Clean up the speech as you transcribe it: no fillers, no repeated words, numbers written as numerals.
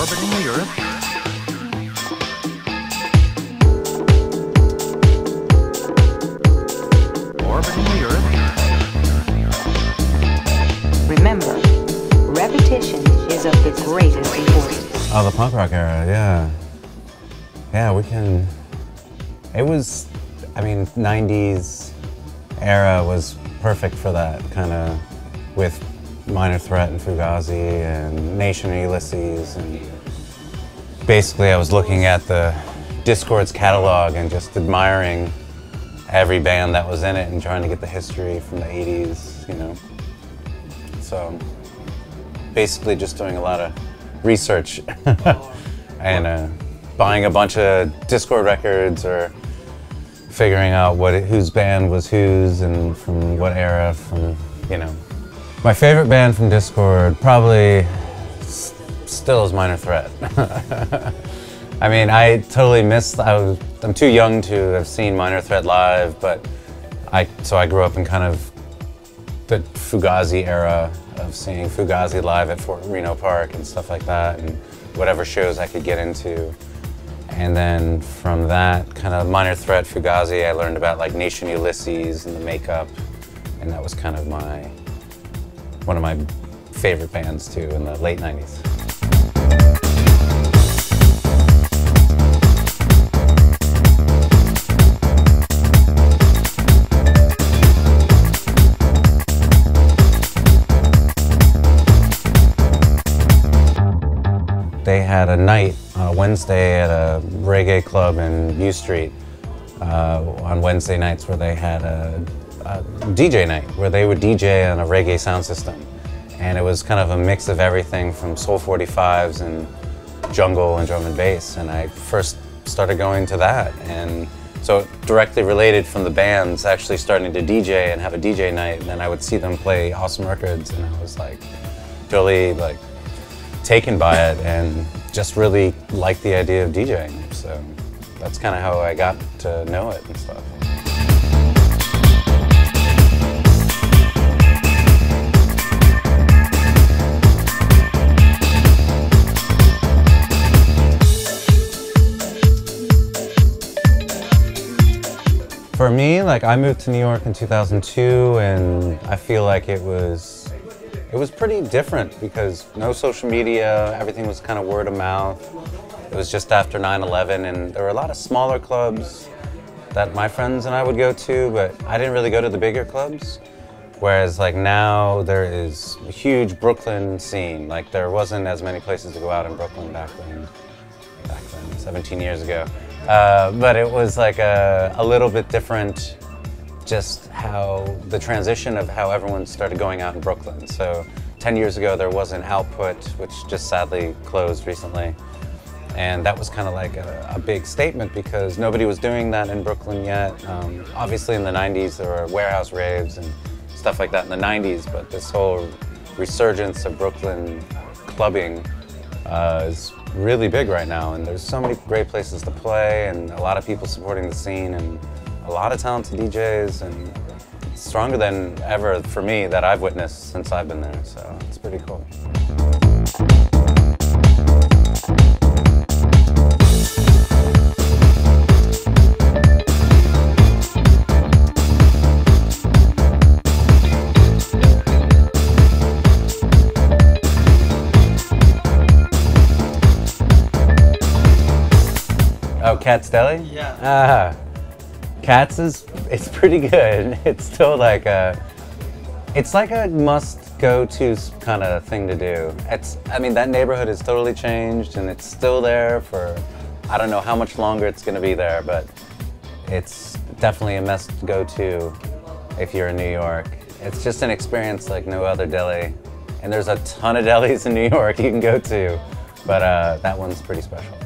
orbiting the Earth. Orbiting the Earth. Remember, repetition is of the greatest importance. Oh, the punk rock era, yeah. Yeah, we can... It was, I mean, 90s era was perfect for that, kind of with Minor Threat and Fugazi and Nation and Ulysses. And basically, I was looking at the Discord's catalog and just admiring every band that was in it and trying to get the history from the 80s, you know. So basically just doing a lot of research and buying a bunch of Discord records or figuring out whose band was whose and from what era, from, you know. My favorite band from Discord probably still is Minor Threat. I mean, I totally missed, I'm too young to have seen Minor Threat live, but so I grew up in kind of the Fugazi era of seeing Fugazi live at Fort Reno Park and stuff like that, and whatever shows I could get into. And then from that kind of Minor Threat, Fugazi, I learned about like Nation Ulysses and the makeup, and that was kind of one of my favorite bands too in the late 90s. They had a night on a Wednesday at a reggae club in U Street on Wednesday nights where they had a DJ night where they would DJ on a reggae sound system. And it was kind of a mix of everything from Soul 45s and jungle and drum and bass. And I first started going to that. And so directly related from the bands actually starting to DJ and have a DJ night. And then I would see them play awesome records and I was like totally like taken by it and just really liked the idea of DJing. So that's kind of how I got to know it and stuff. For me, like I moved to New York in 2002 and I feel like it was pretty different because no social media, everything was kind of word of mouth. It was just after 9/11 and there were a lot of smaller clubs that my friends and I would go to, but I didn't really go to the bigger clubs. Whereas like now there is a huge Brooklyn scene. Like there wasn't as many places to go out in Brooklyn back then, 17 years ago. But it was like a little bit different, just how the transition of how everyone started going out in Brooklyn. So 10 years ago there was an Output, which just sadly closed recently. And that was kind of like a big statement because nobody was doing that in Brooklyn yet. Obviously in the 90s there were warehouse raves and stuff like that in the 90s, but this whole resurgence of Brooklyn clubbing is really big right now, and there's so many great places to play and a lot of people supporting the scene and a lot of talented DJs, and it's stronger than ever for me that I've witnessed since I've been there, so it's pretty cool. Oh, Katz Deli? Yeah. Katz it's pretty good. It's still like it's like a must-go-to kind of thing to do. I mean, that neighborhood has totally changed and it's still there for, I don't know how much longer it's gonna be there, but it's definitely a must-go-to if you're in New York. It's just an experience like no other deli. And there's a ton of delis in New York you can go to, but that one's pretty special.